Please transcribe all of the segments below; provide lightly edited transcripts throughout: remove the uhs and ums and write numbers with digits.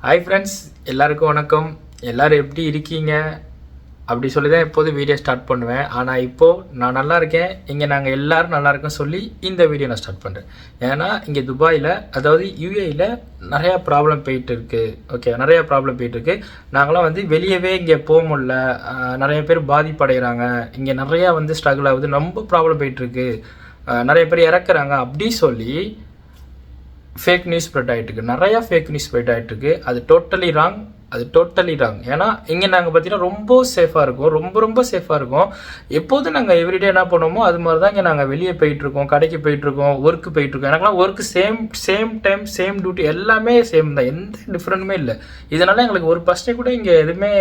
Hi friends, எல்லாருக்கும் வணக்கம். எல்லோரும் எப்படி இருக்கீங்க அப்படி சொல்லி தான் எப்போதும் வீடியோ ஸ்டார்ட் பண்ணுவேன். ஆனால் இப்போது நான் நல்லா இருக்கேன், இங்கே நாங்கள் எல்லோரும் நல்லா இருக்கோம் சொல்லி இந்த வீடியோ நான் ஸ்டார்ட் பண்ணுறேன். ஏன்னா இங்கே துபாயில், அதாவது யூஏயில் நிறையா ப்ராப்ளம் போயிட்டுருக்கு. ஓகே, நிறையா ப்ராப்ளம் போயிட்டுருக்கு. நாங்களாம் வந்து வெளியவே இங்கே போக முடியல, நிறைய பேர் பாதிப்படைகிறாங்க, இங்கே நிறையா வந்து ஸ்ட்ரகிள் ஆகுது, ரொம்ப ப்ராப்ளம் போயிட்டுருக்கு, நிறைய பேர் இறக்குறாங்க அப்படி சொல்லி ஃபேக் நியூஸ் ஸ்ப்ரெட் ஆகிட்டுருக்கு. நிறையா ஃபேக் நியூஸ் ஸ்ப்ரெட் ஆகிட்டுருக்கு. அது டோட்டலி ராங். ஏன்னா இங்கே நாங்கள் பார்த்தீங்கன்னா ரொம்ப சேஃபாக இருக்கும், ரொம்ப சேஃபாக இருக்கும். எப்போதும் நாங்கள் எவ்ரிடே என்ன பண்ணுவோமோ அது மாதிரி தான் இங்கே நாங்கள் வெளியே போயிட்டுருக்கோம், கடைக்கு போயிட்டுருக்கோம், ஒர்க்கு போயிட்டுருக்கோம். எனக்குலாம் work same time same duty எல்லாமே சேம் தான், எந்த டிஃப்ரெண்ட்டுமே இல்லை. இதனால் எங்களுக்கு ஒரு ஃபஸ்ட்டே கூட இங்கே எதுவுமே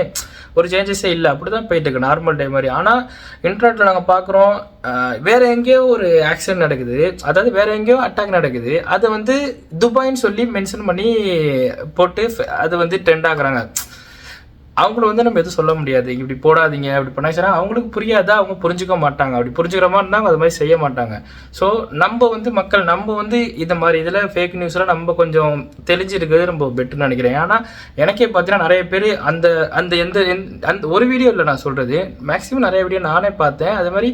ஒரு சேஞ்சஸே இல்லை, அப்படி தான் போயிட்டுருக்கு நார்மல் டே மாதிரி. ஆனால் இன்டர்நெட்டில் நாங்கள் பார்க்குறோம், வேறு எங்கேயோ ஒரு ஆக்சிடென்ட் நடக்குது, அதாவது வேறு எங்கேயோ அட்டாக் நடக்குது, அதை வந்து துபாய்ன்னு சொல்லி மென்ஷன் பண்ணி போட்டு அது வந்து ட்ரெண்ட் ஆகுறாங்க. அவங்கள வந்து நம்ம எதுவும் சொல்ல முடியாது, இப்படி போடாதீங்க அப்படி பண்ணா அவங்களுக்கு புரியாதா, அவங்க புரிஞ்சுக்க மாட்டாங்க. அப்படி புரிஞ்சுக்கிற மாதிரி இருந்தால் அது மாதிரி செய்ய மாட்டாங்க. ஸோ நம்ம வந்து நம்ம வந்து இந்த மாதிரி இதில் ஃபேக் நியூஸ்லாம் நம்ம கொஞ்சம் தெளிஞ்சிருக்கிறது ரொம்ப பெட்டர்னு நினைக்கிறேன். ஏன்னா எனக்கே பார்த்தீங்கன்னா நிறைய பேர் அந்த ஒரு வீடியோ இல்லை நான் சொல்கிறது, மேக்ஸிமம் நிறைய வீடியோ நானே பார்த்தேன். அது மாதிரி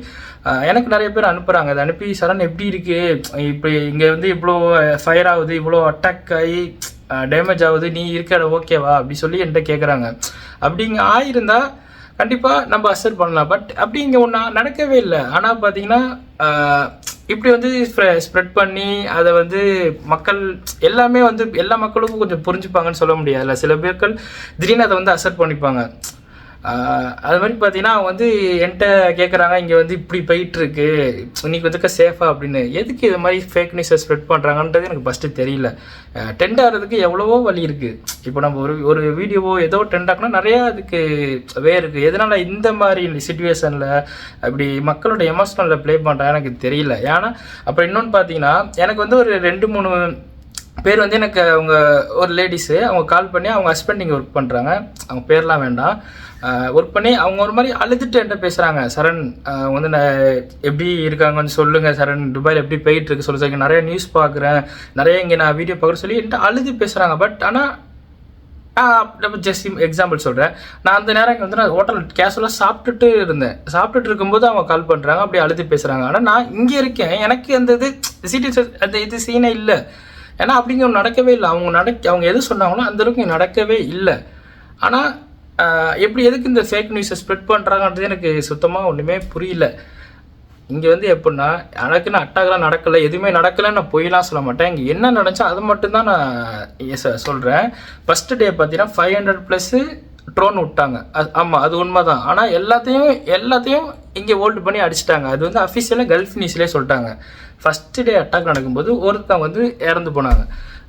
எனக்கு நிறைய பேர் அனுப்புகிறாங்க. அதை அனுப்பி சரண் எப்படி இருக்குது, இப்படி இங்கே வந்து இவ்வளோ ஃபயர் ஆகுது, இவ்வளோ அட்டாக் ஆகி டேமேஜ் ஆகுது, நீ இருக்க ஓகேவா அப்படி சொல்லி என்கிட்ட கேட்குறாங்க. அப்படிங்க ஆயிருந்தா கண்டிப்பாக நம்ம அக்செப்ட் பண்ணலாம். பட் அப்படி இங்கே ஒன்றா நடக்கவே இல்லை. ஆனால் பார்த்தீங்கன்னா இப்படி வந்து ஸ்ப்ரெட் பண்ணி அதை வந்து மக்கள் எல்லாமே வந்து எல்லா மக்களுக்கும் கொஞ்சம் புரிஞ்சுப்பாங்கன்னு சொல்ல முடியாதுல்ல. சில பேர்கள் திடீர்னு அதை வந்து அக்செப்ட் பண்ணிப்பாங்க. அது மாதிரி பார்த்தீங்கன்னா அவங்க வந்து என்கிட்ட கேட்குறாங்க, இங்கே வந்து இப்படி போயிட்டுருக்கு, இன்றைக்கி வந்துக்க சேஃபாக அப்படின்னு. எதுக்கு இது மாதிரி ஃபேக் நியூஸை ஸ்ப்ரெட் பண்ணுறாங்கன்றது எனக்கு ஃபஸ்ட்டு தெரியல. ட்ரெண்ட் ஆகிறதுக்கு எவ்வளவோ வழி இருக்குது. இப்போ நம்ம ஒரு வீடியோவோ ஏதோ ட்ரெண்ட் ஆகணும்னா நிறையா அதுக்கு இருக்குது. எதனால் இந்த மாதிரி சுச்சுவேஷனில் அப்படி மக்களோட எமோஷனலில் ப்ளே பண்ணுறாங்க எனக்கு தெரியல. ஏன்னா அப்புறம் இன்னொன்று பார்த்தீங்கன்னா எனக்கு வந்து ஒரு 2-3 பேர் வந்து எனக்கு அவங்க ஒரு லேடிஸு அவங்க கால் பண்ணி அவங்க ஹஸ்பண்ட் இங்கே ஒர்க் பண்ணுறாங்க, அவங்க பேர்லாம் வேண்டாம், ஒர்க் பண்ணி அவங்க ஒரு மாதிரி அழுதுட்டு என்கிட்ட பேசுகிறாங்க. சரண் வந்து நான் எப்படி இருக்காங்கன்னு சொல்லுங்கள் சரண், துபாயில் எப்படி போயிட்டுருக்கு சொல்லுங்க, நிறைய நியூஸ் பார்க்குறேன், நிறைய இங்கே நான் வீடியோ பார்க்குறேன் சொல்லி என்கிட்ட அழுது பேசுகிறாங்க. பட் ஆனால் நம்ம ஜஸ்ட் எக்ஸாம்பிள் சொல்கிறேன், நான் அந்த நேரம் இங்கே வந்து நான் ஹோட்டல் கேஷுவலாக சாப்பிட்டுட்டு இருக்கும்போது அவங்க கால் பண்ணுறாங்க, அப்படி அழுது பேசுகிறாங்க. ஆனால் நான் இங்கே இருக்கேன், எனக்கு அந்த இது சீனே இல்லை. ஏன்னா அப்படிங்க நடக்கவே இல்லை. அவங்க எது சொன்னாங்களோ அந்த அளவுக்கு நடக்கவே இல்லை. ஆனால் எதுக்கு இந்த ஃபேக் நியூஸை ஸ்ப்ரெட் பண்ணுறாங்கன்றது எனக்கு சுத்தமாக ஒன்றுமே புரியல. இங்கே வந்து எப்படின்னா எனக்குன்னு அட்டாக்லாம் நடக்கலை, எதுவுமே நடக்கலைன்னு நான் பொய்லாம் சொல்ல மாட்டேன். இங்கே என்ன நடந்துச்சோ அது மட்டும்தான் நான் சொல்கிறேன். ஃபஸ்ட்டு டே பார்த்தீங்கன்னா 500+ ட்ரோன் விட்டாங்க. ஆமாம், அது உண்மை தான். ஆனால் எல்லாத்தையும் இங்கே ஹோல்டு பண்ணி அடிச்சிட்டாங்க. அது வந்து அஃபிஷியலாக கல்ஃப் நியூஸ்லேயே சொல்லிட்டாங்க. ஃபஸ்ட்டு டே அட்டாக் நடக்கும்போது ஒருத்தவங்க வந்து இறந்து போனாங்க.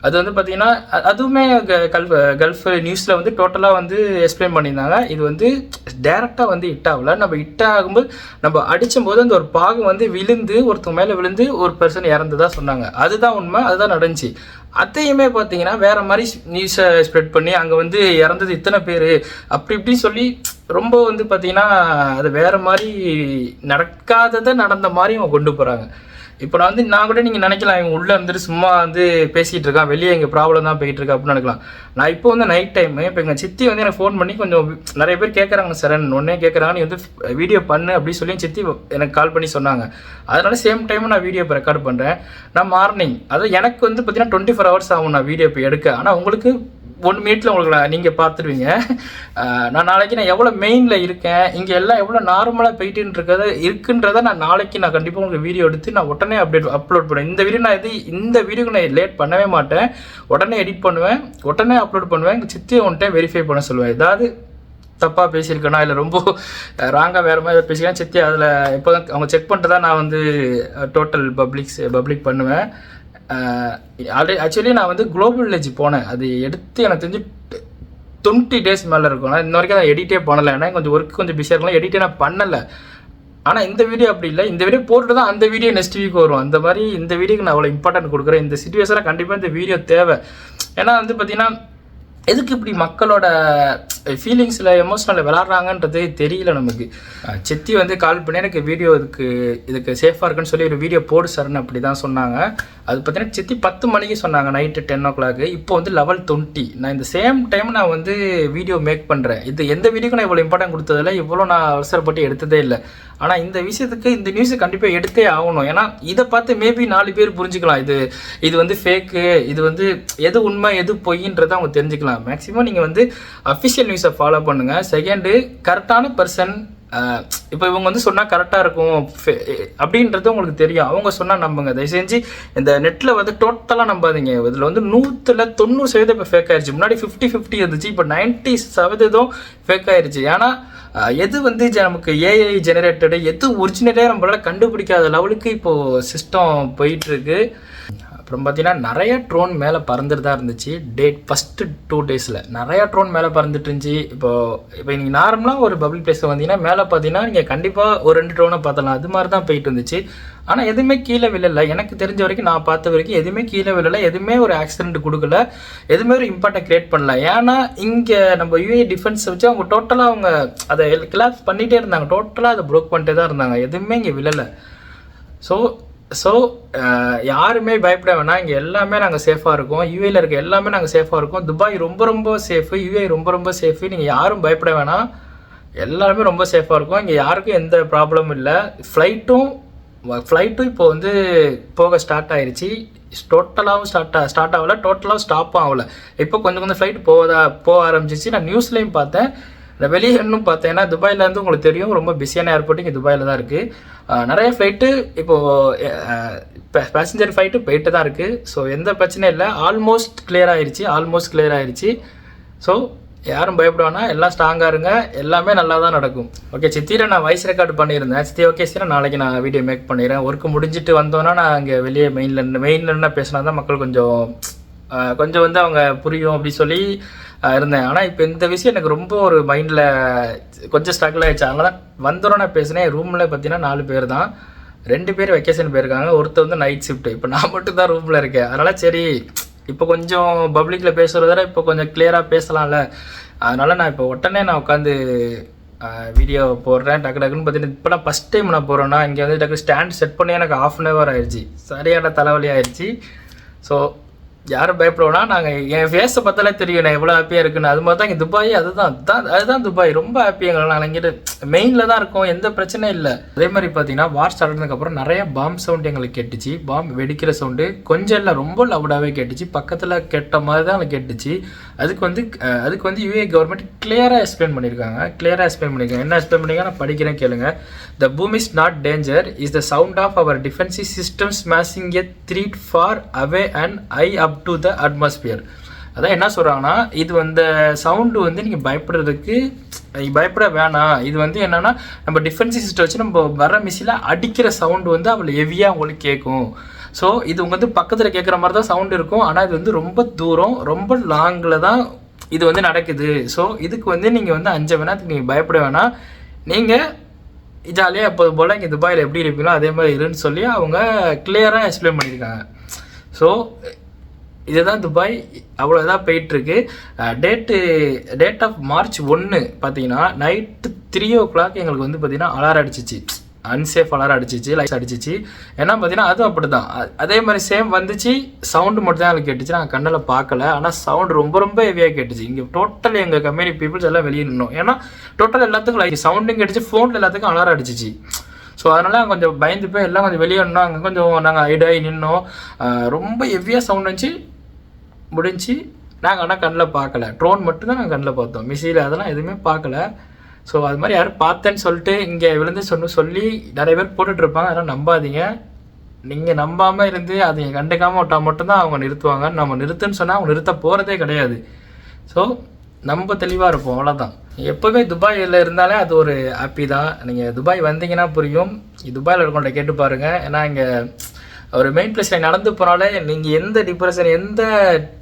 அது வந்து பார்த்திங்கன்னா அதுவுமே கல்ஃப் நியூஸில் வந்து டோட்டலாக வந்து எக்ஸ்பிளைன் பண்ணியிருந்தாங்க. இது வந்து டேரெக்டாக வந்து ஹிட் ஆகலை, நம்ம ஹிட் ஆகும்போது நம்ம அடிக்கும்போது அந்த ஒரு பாகம் வந்து ஒருத்தவங்க மேலே விழுந்து ஒரு பர்சன் இறந்துதான் சொன்னாங்க. அதுதான் உண்மை, அதுதான் நடந்துச்சு. அதையுமே பார்த்தீங்கன்னா வேறு மாதிரி நியூஸை ஸ்ப்ரெட் பண்ணி அங்கே வந்து இறந்தது இத்தனை பேர் அப்படி இப்படி சொல்லி ரொம்ப வந்து பார்த்திங்கன்னா அது வேறு மாதிரி நடக்காததை நடந்த மாதிரி அவங்க கொண்டு போகிறாங்க. இப்போ நான் கூட நீங்கள் நினைக்கலாம், இவங்க உள்ளே இருந்துட்டு சும்மா வந்து பேசிகிட்டு இருக்கான், வெளியே எங்கள் ப்ராப்ளம் தான் போயிட்டு இருக்கா அப்படின்னு நினைக்கலாம். நான் இப்போ வந்து நைட் டைமு, இப்போ எங்கள் சித்தி வந்து எனக்கு ஃபோன் பண்ணி கொஞ்சம் நிறைய பேர் கேட்குறாங்க, சரண் ஒன்றே கேட்குறாங்க, நீ வந்து வீடியோ பண்ணு அப்படின்னு சொல்லி சித்தி எனக்கு கால் பண்ணி சொன்னாங்க. அதனால சேம் டைம் நான் வீடியோ இப்போ ரெக்கார்ட் பண்ணுறேன். நான் மார்னிங், அதாவது எனக்கு வந்து பார்த்தீங்கன்னா 24 hours ஆகும் நான் வீடியோ இப்போ எடுக்க. ஆனால் உங்களுக்கு 1 minute உங்களுக்கு நீங்கள் பார்த்துருவீங்க. நான் நாளைக்கு நான் எவ்வளோ மெயினில் இருக்கேன், இங்கே எல்லாம் எவ்வளோ நார்மலாக போயிட்டு இருக்குன்றதை நான் நாளைக்கு கண்டிப்பாக உங்களுக்கு வீடியோ எடுத்து நான் உடனே அப்லோட் பண்ணுவேன். இந்த வீடியோக்கு நான் லேட் பண்ணவே மாட்டேன், உடனே எடிட் பண்ணுவேன், உடனே அப்லோட் பண்ணுவேன். எங்கள் சித்தியை ஒன்ட்டே வெரிஃபை பண்ண சொல்லுவேன். ஏதாவது தப்பாக பேசியிருக்கேனா இல்லை ரொம்ப ராங்காக வேறு மாதிரி பேசிக்கலாம் சித்தி அதில் இப்போ தான் அவங்க செக் பண்ணிட்டு தான் நான் வந்து டோட்டல் பப்ளிக் பண்ணுவேன். ஆக்சுவலி நான் வந்து குளோபல் வில்லேஜ் போனேன், அது எடுத்து எனக்கு தெரிஞ்சு 20 days மேலே இருக்கும். நான் இன்ன வரைக்கும் நான் எடிட்டே பண்ணலை, ஏன்னா கொஞ்சம் ஒர்க் கொஞ்சம் பிஸியாக இருக்கலாம், எடிட்டே நான் பண்ணலை. ஆனால் இந்த வீடியோ அப்படி இல்லை, இந்த வீடியோ போட்டுட்டு தான் அந்த வீடியோ நெக்ஸ்ட் வீக் வரும். அந்த மாதிரி இந்த வீடியோக்கு நான் அவ்வளோ இம்பார்ட்டன்ட் கொடுக்குறேன். இந்த சிச்சுவேஷனை கண்டிப்பாக இந்த வீடியோ தேவை. ஏன்னா வந்து பார்த்திங்கன்னா எதுக்கு இப்படி மக்களோட ஃபீலிங்ஸில் எமோஷனலில் விளாட்றாங்கன்றது தெரியல நமக்கு. சித்தி வந்து கால் பண்ணி எனக்கு வீடியோ இதுக்கு சேஃபாக இருக்குன்னு சொல்லி ஒரு வீடியோ போடு சார்னு அப்படி தான் சொன்னாங்க. அது பார்த்தீங்கன்னா சித்தி 10 மணிக்கு சொன்னாங்க, நைட்டு 10 o'clock. இப்போ வந்து 11:20. நான் இந்த சேம் டைம் நான் வந்து வீடியோ மேக் பண்ணுறேன். இது எந்த வீடியோக்கும் நான் இவ்வளோ இம்பார்ட்டன்ட் கொடுத்ததில்ல, இவ்வளோ நான் அவசரப்பட்டு எடுத்ததே இல்லை. ஆனால் இந்த விஷயத்துக்கு இந்த நியூஸை கண்டிப்பாக எடுத்தே ஆகணும். ஏன்னா இதை பார்த்து மேபி 4 பேர் புரிஞ்சுக்கலாம், இது வந்து ஃபேக்கு, இது வந்து எது உண்மை எது பொய்ன்றதை அவங்க தெரிஞ்சுக்கலாம். மேக்ஸிமம் நீங்கள் வந்து அஃபிஷியல் நியூஸை ஃபாலோ பண்ணுங்கள். செகண்டு, கரெக்டான பர்சன். இப்போ இவங்க வந்து சொன்னால் கரெக்டாக இருக்கும் அப்படின்றது உங்களுக்கு தெரியும், அவங்க சொன்னால் நம்புங்க. தயவு செஞ்சு இந்த நெட்டில் வந்து டோட்டலாக நம்பாதீங்க. இதில் வந்து 100% இப்போ ஃபேக் ஆயிடுச்சு. முன்னாடி 50-50 இருந்துச்சு, இப்போ 90% ஃபேக் ஆயிடுச்சு. ஏன்னா எது வந்து நமக்கு ஏஐ ஜெனரேட்டடு, எது ஒரிஜினலே நம்மளால் கண்டுபிடிக்காத லெவலுக்கு இப்போது சிஸ்டம் போயிட்டுருக்கு. அப்புறம் பார்த்தீங்கன்னா நிறைய ட்ரோன் மேலே பறந்துட்டு தான் இருந்துச்சு. ஃபஸ்ட்டு 2 daysல நிறையா ட்ரோன் மேலே பறந்துட்டு இருந்துச்சு. இப்போ நீங்கள் நார்மலாக ஒரு பப்ளிக் பிளேஸில் வந்தீங்கன்னா மேலே பார்த்தீங்கன்னா நீங்கள் கண்டிப்பாக ஒரு 2 ட்ரோனை பார்த்தலாம். அது மாதிரி தான் போயிட்டு இருந்துச்சு. ஆனால் எதுவுமே கீழே விழலை. எனக்கு தெரிஞ்ச வரைக்கும், நான் பார்த்த வரைக்கும் எதுவுமே கீழே விழலை, எதுவுமே ஒரு ஆக்சிடென்ட் கொடுக்கல, எதுவுமே ஒரு இம்பாக்டை க்ரியேட் பண்ணல. ஏன்னா இங்கே நம்ம யூஏ டிஃபென்ஸை வச்சு அவங்க டோட்டலாக அவங்க அதை கிளாப்ஸ் பண்ணிகிட்டே இருந்தாங்க, டோட்டலாக அதை ப்ரோக் பண்ணிட்டே தான் இருந்தாங்க, எதுவுமே இங்கே விழலை. ஸோ யாருமே பயப்பட வேணாம். இங்கே எல்லாமே நாங்கள் சேஃபாக இருக்கோம். யூஏயில் இருக்க எல்லாமே நாங்கள் சேஃபாக இருக்கோம். துபாய் ரொம்ப சேஃபு, யூஏ ரொம்ப சேஃபு. நீங்கள் யாரும் பயப்பட வேணாம், எல்லாருமே ரொம்ப சேஃபாக இருக்கும். இங்கே யாருக்கும் எந்த ப்ராப்ளமும் இல்லை. ஃப்ளைட்டும் இப்போ வந்து போக ஸ்டார்ட் ஆயிடுச்சு. டோட்டலாகவும் ஸ்டார்ட் ஆகலை, டோட்டலாகவும் ஸ்டாப்பும் ஆகலை. இப்போ கொஞ்சம் ஃப்ளைட் போக ஆரம்பிச்சிச்சு. நான் நியூஸ்லேயும் பார்த்தேன், நான் வெளியே இன்னும் பார்த்தேன். ஏன்னா துபாயிலேருந்து உங்களுக்கு தெரியும், ரொம்ப பிஸியான ஏர்போர்ட் இங்கே துபாயில் தான் இருக்குது. நிறைய ஃப்ளைட்டு இப்போது பேசஞ்சர் ஃப்ளைட்டு போயிட்டு தான் இருக்குது. ஸோ எந்த பிரச்சனையும் இல்லை, ஆல்மோஸ்ட் கிளியர் ஆயிடுச்சு. ஸோ யாரும் பயப்படுவானா, எல்லாம் ஸ்ட்ராங்காக இருங்க, எல்லாமே நல்லா தான் நடக்கும். ஓகே, சித்திரை நான் வாய்ஸ் ரெக்கார்டு பண்ணியிருந்தேன். சித்தி ஓகே சார், நாளைக்கு நான் வீடியோ மேக் பண்ணிடுறேன். ஒர்க்கு முடிஞ்சிட்டு வந்தோன்னா நான் அங்கே வெளியே மெயினில் என்ன பேசினா தான் மக்கள் கொஞ்சம் வந்து அவங்க புரியும் அப்படி சொல்லி இருந்தேன். ஆனால் இப்போ இந்த விஷயம் எனக்கு ரொம்ப ஒரு மைண்டில் கொஞ்சம் ஸ்ட்ரகிள் ஆகிடுச்சு. அதனால தான் வந்தோன்னே நான் பேசினேன். ரூமில் பார்த்தீங்கன்னா 4 பேர் தான், 2 பேர் வெக்கேஷன் போயிருக்காங்க, ஒருத்தர் வந்து நைட் ஷிஃப்ட்டு. இப்போ நான் மட்டும் தான் ரூமில் இருக்கேன். அதனால் சரி, இப்போ கொஞ்சம் பப்ளிக்கில் பேசுகிறத இப்போ கொஞ்சம் கிளியராக பேசலாம்ல. அதனால் நான் இப்போ உடனே நான் உட்காந்து வீடியோ போடுறேன். டக்குன்னு பார்த்தீங்கன்னா இப்போ நான் ஃபஸ்ட் டைம் நான் போகிறேன்னா இங்கே வந்து டக்கு ஸ்டாண்ட் செட் பண்ணி எனக்கு 1/2 hour ஆயிடுச்சு. சரியான தலைவலி ஆயிடுச்சு. ஸோ யாரும் பயப்படுவோன்னா, நாங்கள் என் ஃபேஸை பார்த்தாலே தெரியும் நான் எவ்வளோ ஹாப்பியாக இருக்குன்னு. அது மாதிரி தான் இங்கே துபாய், அதுதான் துபாய், ரொம்ப ஹாப்பியாக. நாங்கள் இங்கிட்டு மெயினில் தான் இருக்கோம், எந்த பிரச்சனையும் இல்லை. அதே மாதிரி பார்த்தீங்கன்னா வார் ஸ்டார்ட் ஆனதுக்கப்புறம் நிறைய பாம்பு சவுண்டு எங்களுக்கு கேட்டுச்சு. பாம்பு வெடிக்கிற சவுண்டு கொஞ்சம் இல்லை, ரொம்ப லவுடாகவே கேட்டுச்சு. பக்கத்தில் கேட்ட மாதிரி தான் எனக்கு கேட்டுச்சு. அதுக்கு வந்து யூஏ கவர்மெண்ட் கிளியராக எக்ஸ்பிளைன் பண்ணியிருக்காங்க. என்ன எக்ஸ்பிளைன் பண்ணியிருக்காங்க நான் படிக்கிறேன், கேளுங்க. The boom is not danger, is the sound of our defensive system smashing a threat far away and high up to the atmosphere. அதான் என்ன சொல்கிறாங்கன்னா, இது வந்து சவுண்டு வந்து நீங்கள் பயப்பட வேணாம். இது வந்து என்னென்னா, நம்ம டிஃபென்சிவ் சிஸ்டம் வச்சு நம்ம வர மிசில அடிக்கிற சவுண்டு வந்து அவ்வளோ ஹெவியாக உங்களுக்கு கேட்கும். ஸோ இது வந்து பக்கத்தில் கேட்குற மாதிரி தான் சவுண்டு இருக்கும். ஆனால் இது வந்து ரொம்ப தூரம், ரொம்ப லாங்கில் தான் இது வந்து நடக்குது. ஸோ இதுக்கு வந்து நீங்கள் வந்து அஞ்ச வேணாம், நீங்கள் பயப்பட வேணாம். நீங்கள் ஜாலியாக எப்போது போல் இங்கே துபாயில் எப்படி இருப்பீங்களோ அதே மாதிரி இருன்னு சொல்லி அவங்க கிளியராக எக்ஸ்பிளைன் பண்ணியிருக்காங்க. ஸோ இதுதான் துபாய், அவ்வளோதான் போயிட்டுருக்கு. டேட் ஆஃப் March 1 பார்த்தீங்கன்னா நைட்டு 3 o'clock எங்களுக்கு வந்து பார்த்தீங்கன்னா அலாரம் அடிச்சிச்சு, அன்சேஃப் அலாரம் அடிச்சிச்சு, லைட்ஸ் அடிச்சிச்சு. ஏன்னா பார்த்தீங்கன்னா அதுவும் அப்படி தான், அதே மாதிரி சேம் வந்துச்சு. சவுண்டு மட்டும் தான் எனக்கு கேட்டுச்சு, நாங்கள் கண்ணில் பார்க்கல. ஆனால் சவுண்டு ரொம்ப ஹெவியாக கேட்டுச்சு. இங்கே டோட்டல் எங்கள் கம்யூனிட்டி பீப்புள்ஸ் எல்லாம் வெளியே நின்னோம். ஏன்னா டோட்டல் எல்லாத்துக்கும் லைட் சவுண்டும் கேட்டுச்சு, ஃபோனில் எல்லாத்துக்கும் அலாரம் அடிச்சிச்சு. ஸோ அதனால் கொஞ்சம் பயந்து போய் எல்லாம் கொஞ்சம் வெளியே நின்னோம். அங்கே கொஞ்சம் நாங்கள் ஐடாகி நின்னோம். ரொம்ப ஹெவியாக சவுண்ட் வந்துச்சு, முடிஞ்சு. நாங்கள் ஆனால் கண்ணில் பார்க்கல, ட்ரோன் மட்டும்தான் நாங்கள் கண்ணில் பார்த்தோம், மிசைல் அதெல்லாம் எதுவுமே பார்க்கல. ஸோ அது மாதிரி யாரும் பார்த்தேன்னு சொல்லிட்டு இங்கே விழுந்து சொல்லி நிறைய பேர் போட்டுட்ருப்பாங்க. அதெல்லாம் நம்பாதீங்க. நீங்கள் நம்பாமல் இருந்து அதை கண்டுக்காமல் விட்டால் மட்டும்தான் அவங்க நிறுத்துவாங்க. நம்ம நிறுத்துன்னு சொன்னால் அவங்க நிறுத்த போகிறதே கிடையாது. ஸோ நம்ம தெளிவாக இருப்போம், அவ்வளோதான். எப்போவுமே துபாயில் இருந்தாலே அது ஒரு ஹாப்பி தான். நீங்கள் துபாய் வந்தீங்கன்னா புரியும். துபாயில் இருக்கவங்கள்ட்ட கேட்டு பாருங்கள். ஏன்னா இங்கே ஒரு மெயின் பிளேஸில் நடந்து போனாலே நீங்கள் எந்த டிப்ரெஷன், எந்த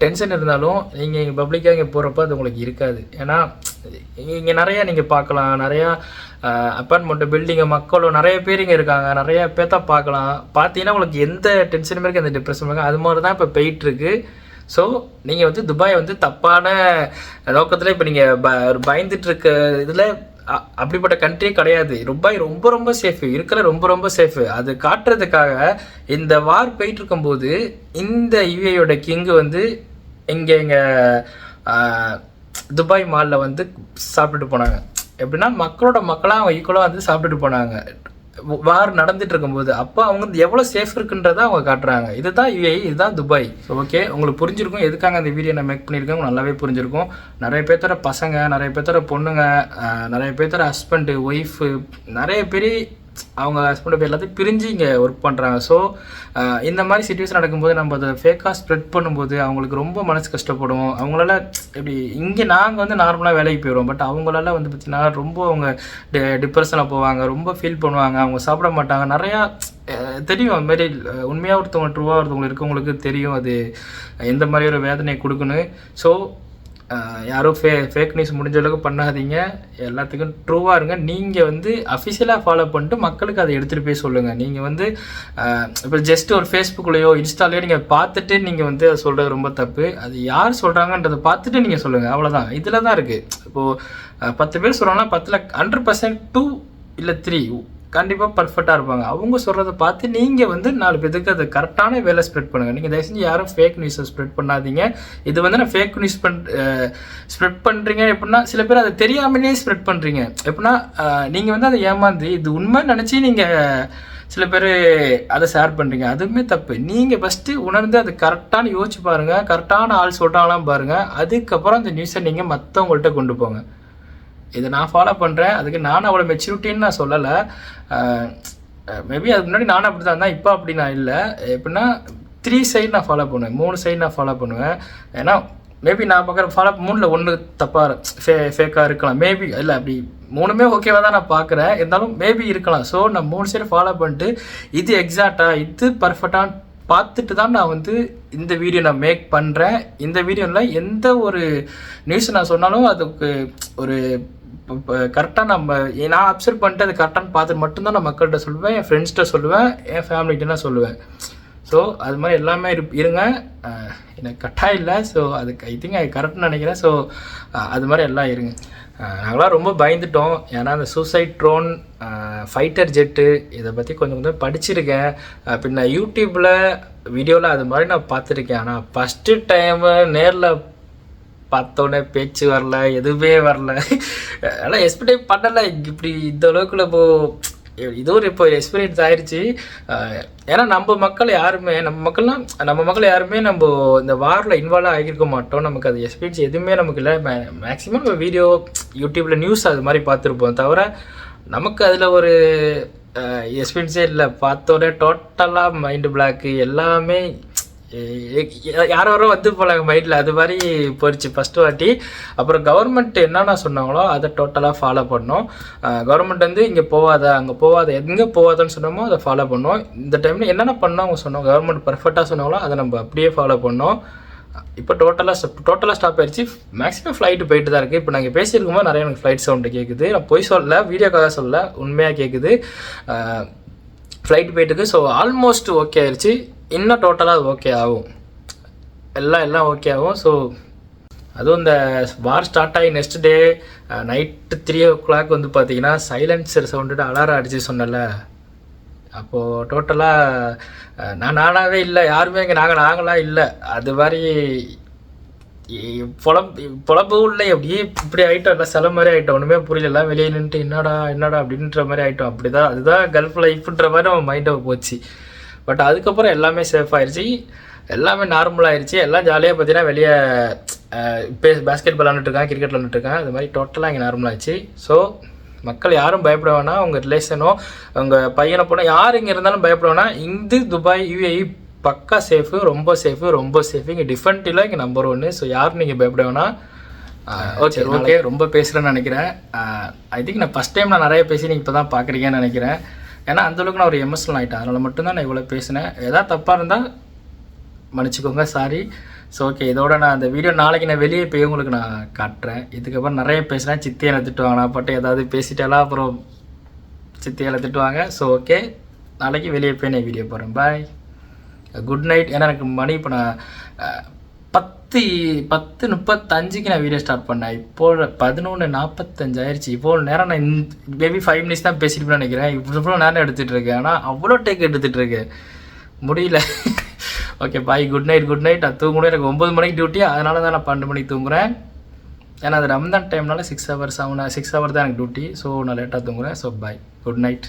டென்ஷன் இருந்தாலும் நீங்கள் இங்கே பப்ளிக்காக இங்கே போகிறப்ப அது உங்களுக்கு இருக்காது. ஏன்னா இங்கே நிறையா நீங்கள் பார்க்கலாம், நிறையா அப்பார்ட்மெண்ட்டு பில்டிங்கு, மக்களும் நிறைய பேர் இங்கே இருக்காங்க, நிறைய பேர்த்த பார்க்கலாம். பார்த்தீங்கன்னா உங்களுக்கு எந்த டென்ஷனுமே இருக்குது, எந்த டிப்ரெஷனும் இருக்குது. அது மாதிரி தான் இப்போ போயிட்டுருக்கு. ஸோ நீங்கள் வந்து துபாய் வந்து தப்பான நோக்கத்தில் இப்போ நீங்கள் பயந்துட்டு இருக்க இதில் அப்படிப்பட்ட கண்ட்ரியே கிடையாது. துபாய் ரொம்ப ரொம்ப சேஃபு, இருக்கிற ரொம்ப ரொம்ப சேஃபு. அது காட்டுறதுக்காக இந்த வார் போயிட்டு இருக்கும்போது இந்த யுஏயோட கிங்கு வந்து எங்கள் துபாய் மாலில் வந்து சாப்பிட்டுட்டு போனாங்க. எப்படின்னா மக்களோட மக்களாக அவங்க ஈக்குவலாக வந்து சாப்பிட்டுட்டு போனாங்க வார் நடந்துட்டு இருக்கும்போது. அப்போ அவங்க வந்து எவ்வளோ சேஃப் இருக்குன்றதை அவங்க காட்டுறாங்க. இதுதான் யுஏஇ, இதுதான் துபாய். ஸோ ஓகே, உங்களுக்கு புரிஞ்சிருக்கும் எதுக்காக அந்த வீடியோ நான் மேக் பண்ணியிருக்கேன், நல்லாவே புரிஞ்சிருக்கும். நிறைய பேர்த்தோட பசங்க, நிறைய பேர்த்தோட பொண்ணுங்க, நிறைய பேர்த்தோட ஹஸ்பண்டு, ஒய்ஃபு, நிறைய பேர் அவங்க ஹஸ்பண்ட் பேர் எல்லாத்தையும் பிரிஞ்சு இங்கே ஒர்க் பண்ணுறாங்க. ஸோ இந்த மாதிரி சிச்சுவேஷன் நடக்கும்போது நம்ம அதை ஃபேக்காக ஸ்ப்ரெட் பண்ணும்போது அவங்களுக்கு ரொம்ப மனசு கஷ்டப்படும். அவங்களால எப்படி இங்கே நாங்கள் வந்து நார்மலாக வேலைக்கு போயிடுவோம், பட் அவங்களால வந்து பார்த்திங்கன்னா ரொம்ப அவங்க டிப்ரெஷனில் போவாங்க, ரொம்ப ஃபீல் பண்ணுவாங்க, அவங்க சாப்பிட மாட்டாங்க. நிறையா தெரியும் அதுமாரி உண்மையாக ஒருத்தவங்க ட்ரூவாக ஒருத்தவங்க இருக்கவங்களுக்கு தெரியும் அது எந்த மாதிரி ஒரு வேதனையை கொடுக்கணும். ஸோ யாரும் ஃபேக் நியூஸ் முடிஞ்ச அளவுக்கு பண்ணாதீங்க, எல்லாத்துக்கும் ட்ரூவாக இருங்க. நீங்கள் வந்து அஃபிஷியலாக ஃபாலோ பண்ணிட்டு மக்களுக்கு அதை எடுத்துகிட்டு போய் சொல்லுங்கள். நீங்கள் வந்து இப்போ ஜஸ்ட் ஒரு ஃபேஸ்புக்லேயோ இன்ஸ்டாலேயோ நீங்கள் பார்த்துட்டு நீங்கள் வந்து அதை சொல்கிறது ரொம்ப தப்பு. அது யார் சொல்கிறாங்கன்றதை பார்த்துட்டு நீங்கள் சொல்லுங்கள், அவ்வளோதான். இதில் தான் இருக்குது. இப்போது 10 பேர் சொல்கிறாங்கன்னா 10ல் 100% 2 இல்லை 3 கண்டிப்பாக பர்ஃபெக்டாக இருப்பாங்க. அவங்க சொல்கிறத பார்த்து நீங்கள் வந்து 4 பேருக்கு அது கரெக்டான வேலை ஸ்ப்ரெட் பண்ணுங்கள். நீங்கள் தயவு செஞ்சு யாரும் ஃபேக் நியூஸை ஸ்ப்ரெட் பண்ணாதீங்க. இது வந்து நான் ஃபேக் நியூஸ் ஸ்ப்ரெட் பண்ணுறீங்க எப்படின்னா, சில பேர் அதை தெரியாமலே ஸ்ப்ரெட் பண்ணுறீங்க. எப்படின்னா நீங்கள் வந்து அதை ஏமாந்து இது உண்மை நினச்சி நீங்கள் சில பேர் அதை ஷேர் பண்ணுறீங்க. அதுவுமே தப்பு. நீங்கள் ஃபஸ்ட்டு உணர்ந்து அது கரெக்டான யோசிச்சு பாருங்கள், கரெக்டான ஆள் சொல்கிறாங்களாம் பாருங்கள். அதுக்கப்புறம் அந்த நியூஸை நீங்கள் மற்றவங்கள்ட்ட கொண்டு போங்க. இதை நான் ஃபாலோ பண்ணுறேன், அதுக்கு நானும் அவ்வளோ மெச்சூரிட்டின்னு நான் சொல்லலை. மேபி அதுக்கு முன்னாடி நானும் அப்படி தான் இருந்தேன், இப்போ அப்படி நான் இல்லை. எப்படின்னா 3 சைடு நான் ஃபாலோ பண்ணுவேன், 3 சைடு நான் ஃபாலோ பண்ணுவேன். ஏன்னா மேபி நான் பார்க்குற ஃபாலோ 3ல் 1 தப்பாக ஃபேக்காக இருக்கலாம். மேபி இல்லை, அப்படி 3மே ஓகேவாக தான் நான் பார்க்குறேன், இருந்தாலும் மேபி இருக்கலாம். ஸோ நான் 3 சைடு ஃபாலோ பண்ணிட்டு இது எக்ஸாக்டாக இது பர்ஃபெக்டாக பார்த்துட்டு தான் நான் வந்து இந்த வீடியோ நான் மேக் பண்ணுறேன். இந்த வீடியோவில் எந்த ஒரு நியூஸ் நான் சொன்னாலும் அதுக்கு ஒரு கரெக்டாக நான் அப்சர்வ் பண்ணிட்டு அது கரெக்டானு பார்த்துட்டு மட்டும்தான் நான் மக்கள்கிட்ட சொல்லுவேன், என் ஃப்ரெண்ட்ஸ்கிட்ட சொல்லுவேன், என் ஃபேமிலிகிட்ட நான் சொல்லுவேன். ஸோ அது மாதிரி எல்லாமே இருங்க, எனக்கு கட்டாயம் இல்லை. ஸோ அதுக்கு ஐ திங்க் அது கரெக்ட்னு நினைக்கிறேன். ஸோ அது மாதிரி எல்லாம் இருங்க. நாங்களாம் ரொம்ப பயந்துட்டோம். ஏன்னா அந்த சூசைட் ட்ரோன், ஃபைட்டர் ஜெட்டு இதை பற்றி கொஞ்சம் கொஞ்சம் படிச்சிருக்கேன். பின்ன யூடியூப்பில் வீடியோவில் அது மாதிரி நான் பார்த்துருக்கேன். ஆனால் ஃபஸ்ட்டு டைமு நேரில் பார்த்தோன்னே பேச்சு வரல, எதுவுமே வரல. ஆனால் எக்ஸ்பெக்ட் பண்ணலை இப்படி இந்த அளவுக்குள்ள. இது ஒரு இப்போ எக்ஸ்பீரியன்ஸ் ஆயிடுச்சு. ஏன்னா நம்ம மக்கள் யாருமே நம்ம இந்த வாரில் இன்வால்வ் ஆகியிருக்க மாட்டோம். நமக்கு அது எக்ஸ்பீரியன்ஸ் எதுவுமே நமக்கு இல்லை. மேக்ஸிமம் நம்ம வீடியோ யூடியூப்பில் நியூஸ் அது மாதிரி பார்த்துருப்போம், தவிர நமக்கு அதில் ஒரு எக்ஸ்பீரியன்ஸே இல்லை. பார்த்தோன்னே டோட்டலாக மைண்டு பிளாக்கு, எல்லாமே யாரோ வந்து போகலாங்க மைண்டில், அது மாதிரி போயிடுச்சு ஃபஸ்ட்டு வாட்டி. அப்புறம் கவர்மெண்ட் என்னென்ன சொன்னாங்களோ அதை டோட்டலாக ஃபாலோ பண்ணோம். கவர்மெண்ட் வந்து இங்கே போகாத, அங்கே போகாத, எங்கே போகாதன்னு சொன்னோமோ அதை ஃபாலோ பண்ணோம். இந்த டைமில் என்னென்ன பண்ணோம் அவங்க சொன்னோம், கவர்மெண்ட் பர்ஃபெக்டாக சொன்னாங்களோ அதை நம்ம அப்படியே ஃபாலோ பண்ணோம். இப்போ டோட்டலாக ஸ்டாப் ஆயிடுச்சு. மேக்ஸிமம் ஃப்ளைட்டு போயிட்டு தான் இருக்குது. இப்போ நாங்கள் பேசியிருக்கும்போது நிறைய எனக்கு ஃப்ளைட் சவுண்டு கேட்குது. நான் போய் சொல்லலை, வீடியோக்காக சொல்லலை, உண்மையாக கேட்குது. ஃப்ளைட் போயிட்டுருக்கு. ஸோ ஆல்மோஸ்ட் ஓகே ஆயிடுச்சு. இன்னும் டோட்டலாக அது ஓகே ஆகும், எல்லாம் ஓகே ஆகும். ஸோ அதுவும் இந்த வார் ஸ்டார்ட் ஆகி நெக்ஸ்ட் டே நைட்டு 3 o'clock வந்து பார்த்தீங்கன்னா சைலன்சர் சவுண்டுட்டு அலாரம் அடித்து சொன்னல. அப்போது டோட்டலாக நானாகவே இல்லை, யாருமே இங்கே நாங்களாம் இல்லை. அது மாதிரி பொழப்பு இல்லை, அப்படியே இப்படி ஆகிட்டோம், எல்லாம் சில மாதிரி ஆகிட்டோம், ஒன்றுமே புரியல. வெளியே நின்றுட்டு என்னடா அப்படின்ற மாதிரி ஆகிட்டோம். அப்படி தான் அதுதான் கல்ஃப் லைஃப்ன்ற மாதிரி நம்ம மைண்டை போச்சு. பட் அதுக்கப்புறம் எல்லாமே சேஃப் ஆயிடுச்சு, எல்லாமே நார்மல் ஆயிடுச்சு. எல்லாம் ஜாலியாக பார்த்தீங்கன்னா வெளியே பேஸ்கெட் பால் விளாண்டுருக்காங்க, கிரிக்கெட் விளாண்டுருக்காங்க. அது மாதிரி டோட்டலாக இங்கே நார்மல் ஆயிடுச்சு. ஸோ மக்கள் யாரும் பயப்பட வேணாம். உங்கள் ரிலேஷனோ உங்கள் பையனை போனால் யார் இங்கே இருந்தாலும் பயப்பட வேணாம். இந்த துபாய் யுஏஇ பக்கா சேஃபு, ரொம்ப சேஃபு. இங்கே டிஃபரெண்ட் இல்லை, இங்கே நம்பர் 1. ஸோ யாரும் நீங்கள் பயப்பட வேணாம். ஓகே ரொம்ப பேசுகிறேன்னு நினைக்கிறேன். ஐ திங்க் நான் ஃபஸ்ட் டைம் நான் நிறைய பேசி நீங்கள் இப்போ தான் பார்க்குறீங்கன்னு நினைக்கிறேன். ஏன்னா அந்தளவுக்கு நான் ஒரு எமோஷனல் ஆகிட்டேன். அதனால் மட்டும்தான் நான் இவ்வளோ பேசினேன். எதாவது தப்பாக இருந்தால் மன்னிச்சிக்கோங்க, சாரி. ஸோ ஓகே, இதோட நான் அந்த வீடியோ நாளைக்கு நான் வெளியே போய் உங்களுக்கு நான் காட்டுறேன். இதுக்கப்புறம் நிறைய பேசினேன், சித்தியை திட்டுவாங்க. நான் பட்டு ஏதாவது பேசிட்டாலாம் அப்புறம் சித்தியை திட்டுவாங்க. ஸோ ஓகே, நாளைக்கு வெளியே போய் நான் வீடியோ போடுறேன். பாய், குட் நைட். ஏன்னா எனக்கு மணி இப்போ நான் 10:35க்கு நான் வீடியோ ஸ்டார்ட் பண்ணேன். இப்போ 11:45 ஆயிடுச்சு. இவ்வளோ நேரம் நான் மேபி 5 மினிட்ஸ் தான் பேசிட்டு நினைக்கிறேன். இவ்வளோ நேரம் எடுத்துகிட்டு இருக்கேன். ஆனால் அவ்வளோ டேக் எடுத்துகிட்டு இருக்கேன், முடியல. Okay bye, good night. நான் தூங்கணும். எனக்கு 9 மணிக்கு டியூட்டி, அதனால தான் நான் 12 மணிக்கு தூங்குறேன். ஏன்னா அது ரம்தான் டைம்னால 6 ஹவர்ஸ் ஆகும். 6 ஹவர் தான் எனக்கு டியூட்டி. ஸோ நான் லேட்டாக தூங்குறேன். So bye, good night.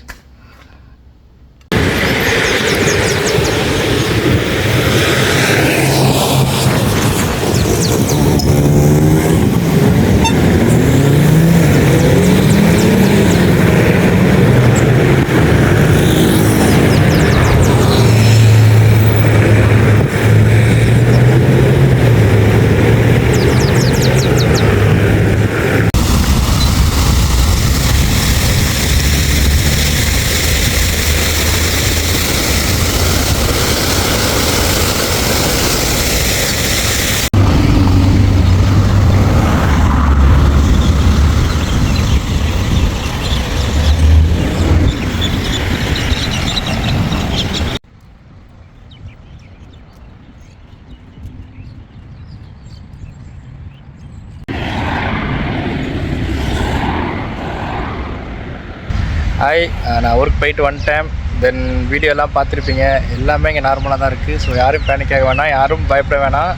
Hi, நான் ஒர்க் போயிட்டு வந்துட்டேன். தென் வீடியோலாம் பார்த்துருப்பீங்க. எல்லாமே இங்கே நார்மலாக தான் இருக்குது. ஸோ யாரும் பேனிக் ஆக வேணாம், யாரும் பயப்பட வேணாம்.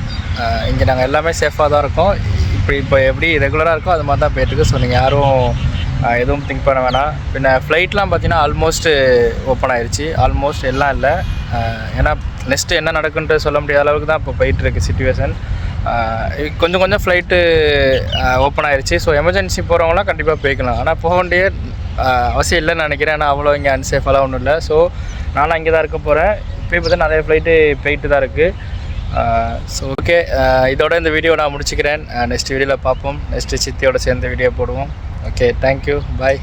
இங்கே நாங்கள் எல்லாமே சேஃபாக தான் இருக்கோம். இப்போ எப்படி ரெகுலராக இருக்கோ அது மாதிரி தான் போயிட்டுருக்கு. ஸோ நீங்கள் யாரும் எதுவும் திங்க் பண்ண வேணாம். பின்ன ஃப்ளைட்லாம் பார்த்தீங்கன்னா ஆல்மோஸ்ட் ஓப்பன் ஆயிடுச்சு. ஆல்மோஸ்ட் எல்லாம் இல்லை. ஏன்னா நெக்ஸ்ட்டு என்ன நடக்குன்ட்டு சொல்ல முடியாத அளவுக்கு தான் இப்போ போயிட்டுருக்கு சிச்சுவேஷன். கொஞ்சம் ஃப்ளைட்டு ஓப்பன் ஆயிடுச்சு. ஸோ எமர்ஜென்சி போகிறவங்களாம் கண்டிப்பாக போய்க்கலாம். ஆனால் போக வேண்டிய அவசியம் இல்லைன்னு நினைக்கிறேன். ஆனால் அவ்வளோ இங்கே அன்சேஃபாலாம் ஒன்றும் இல்லை. ஸோ நானும் அங்கே தான் இருக்க போகிறேன். இப்போ பார்த்தா நிறைய ஃப்ளைட்டு போயிட்டு தான் இருக்குது. ஸோ ஓகே, இதோட இந்த வீடியோ நான் முடிச்சுக்கிறேன். நெக்ஸ்ட் வீடியோவில் பார்ப்போம். நெக்ஸ்ட்டு சித்தியோட சேர்ந்து வீடியோ போடுவோம். ஓகே, தேங்க்யூ, பாய்.